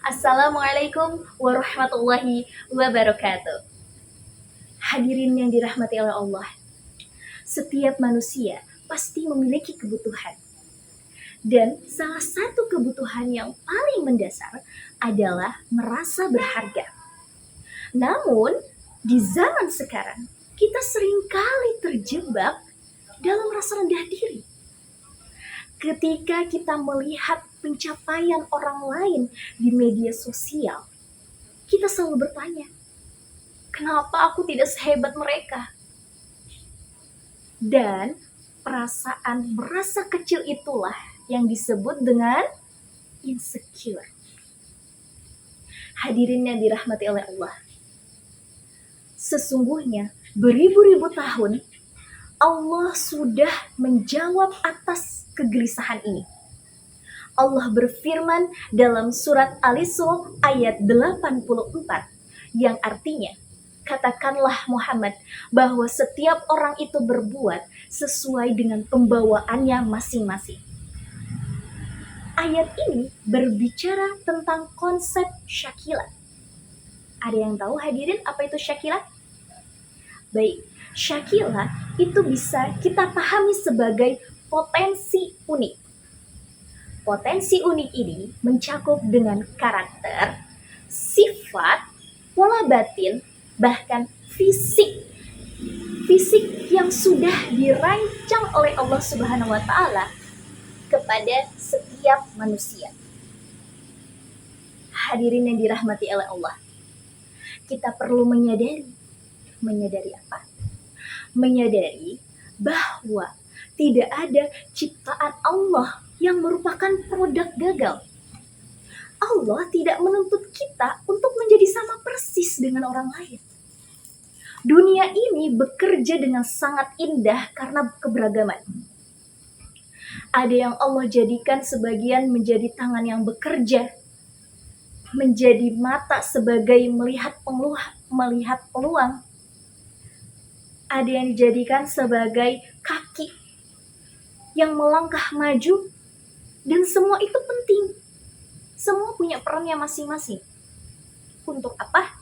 Assalamualaikum warahmatullahi wabarakatuh. Hadirin yang dirahmati oleh Allah, setiap manusia pasti memiliki kebutuhan. Dan salah satu kebutuhan yang paling mendasar adalah merasa berharga. Namun, di zaman sekarang, kita seringkali terjebak dalam rasa rendah diri. Ketika kita melihat pencapaian orang lain di media sosial, kita selalu bertanya, kenapa aku tidak sehebat mereka? Dan perasaan merasa kecil itulah yang disebut dengan insecure. Hadirin yang dirahmati oleh Allah, sesungguhnya beribu-ribu tahun Allah sudah menjawab atas kegelisahan ini. Allah berfirman dalam surat Al-Isra ayat 84 yang artinya, katakanlah Muhammad bahwa setiap orang itu berbuat sesuai dengan pembawaannya masing-masing. Ayat ini berbicara tentang konsep syakilah. Ada yang tahu hadirin apa itu syakilah? Baik, syakilah itu bisa kita pahami sebagai potensi unik. Potensi unik ini mencakup dengan karakter, sifat, pola batin, bahkan fisik. Fisik yang sudah dirancang oleh Allah Subhanahu wa Ta'ala kepada setiap manusia. Hadirin yang dirahmati oleh Allah, kita perlu menyadari apa? Menyadari bahwa tidak ada ciptaan Allah yang merupakan produk gagal. Allah tidak menuntut kita untuk menjadi sama persis dengan orang lain. Dunia ini bekerja dengan sangat indah karena keberagaman. Ada yang Allah jadikan sebagian menjadi tangan yang bekerja, menjadi mata sebagai melihat peluang. Ada yang dijadikan sebagai kaki yang melangkah maju, dan semua itu penting. Semua punya perannya masing-masing. Untuk apa?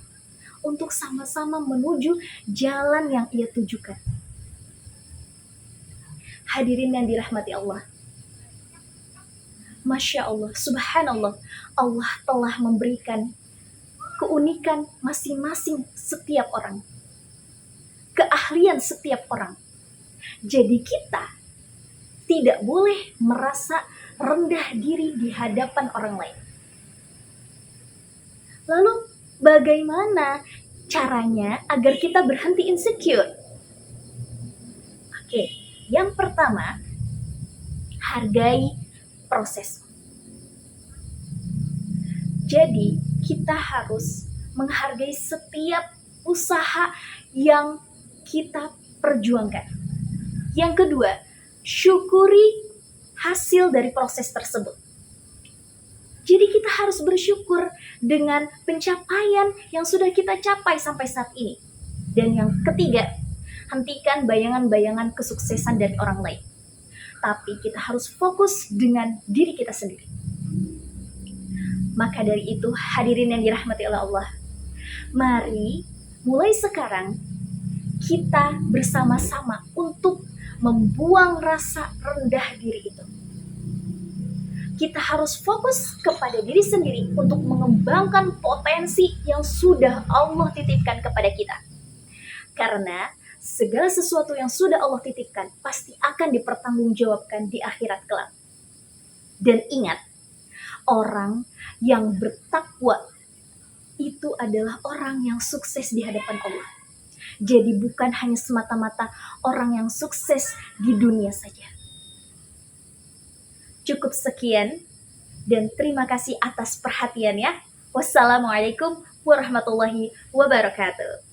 Untuk sama-sama menuju jalan yang ia tujukan. Hadirin yang dirahmati Allah, Masya Allah, Subhanallah, Allah telah memberikan keunikan masing-masing setiap orang, keahlian setiap orang. Jadi kita tidak boleh merasa rendah diri di hadapan orang lain. Lalu bagaimana caranya agar kita berhenti insecure? Oke, yang pertama, hargai proses. Jadi kita harus menghargai setiap usaha yang kita perjuangkan. Yang kedua, syukuri hasil dari proses tersebut. Jadi kita harus bersyukur dengan pencapaian yang sudah kita capai sampai saat ini. Dan yang ketiga, hentikan bayangan-bayangan kesuksesan dari orang lain. Tapi kita harus fokus dengan diri kita sendiri. Maka dari itu, hadirin yang dirahmati oleh Allah, mari mulai sekarang kita bersama-sama untuk membuang rasa rendah diri itu. Kita harus fokus kepada diri sendiri untuk mengembangkan potensi yang sudah Allah titipkan kepada kita. Karena segala sesuatu yang sudah Allah titipkan pasti akan dipertanggungjawabkan di akhirat kelak. Dan ingat, orang yang bertakwa itu adalah orang yang sukses di hadapan Allah. Jadi bukan hanya semata-mata orang yang sukses di dunia saja. Cukup sekian dan terima kasih atas perhatiannya. Wassalamualaikum warahmatullahi wabarakatuh.